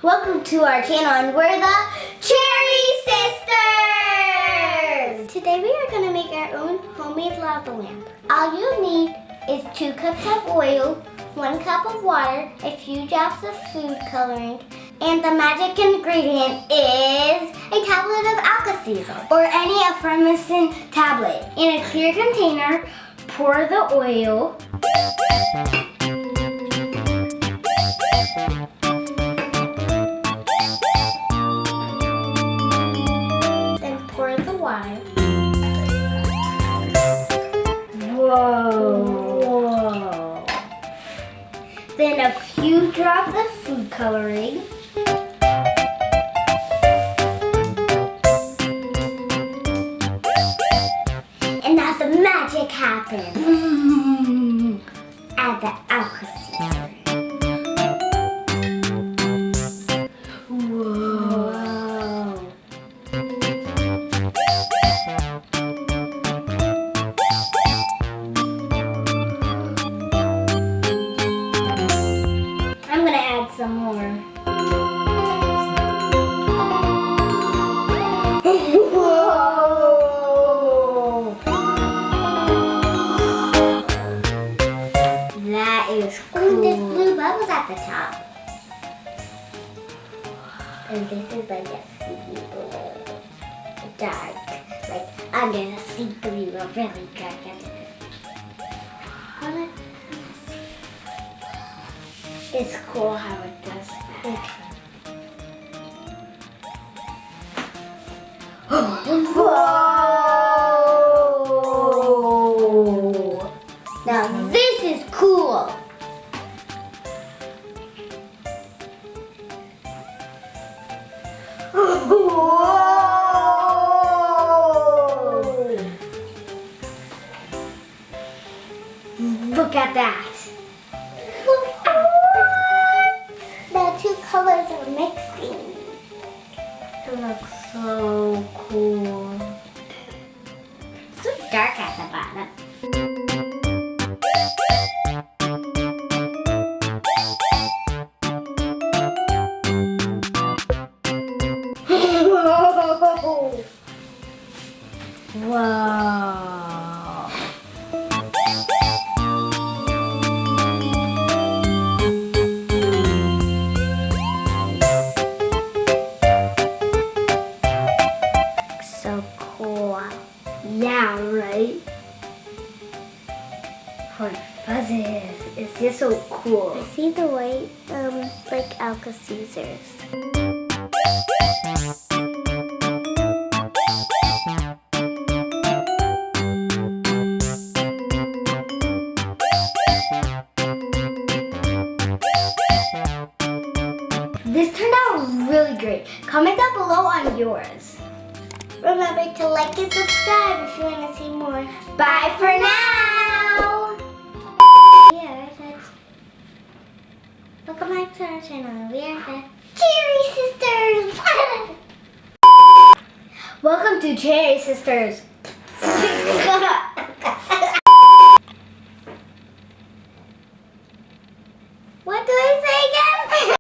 Welcome to our channel, and we're the Chery Sisters! Today we are going to make our own homemade lava lamp. All you need is 2 cups of oil, 1 cup of water, a few drops of food coloring, and the magic ingredient is a tablet of alka-seltzer or any effervescent tablet. In a clear container, pour the oil. Water. Whoa. Then a few drops of food coloring. And now the magic happens. Add the alka-seltzer. Some more. Whoa! That is cool. Ooh, there's blue bubbles at the top. And this is like a sea blue. Dark. Like under the sea blue, a really dark. It's cool how it does that. Whoa! Now this is cool. Whoa! Look at that. The 2 colors are mixing. It looks so cool. So dark at the bottom. Whoa! Whoa! Yeah, right? Oh, it fuzzes. It's just so cool. I see the white, like alka-seltzers. This turned out really great. Comment down below on yours. Remember to like and subscribe if you want to see more. Bye for now! Yeah, welcome back to our channel. We are the Chery Sisters! Welcome to Chery Sisters. What do I say again?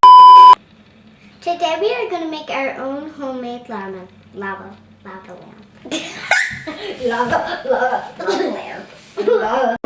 Today we are going to make our own homemade lava lamp. Lava lamp.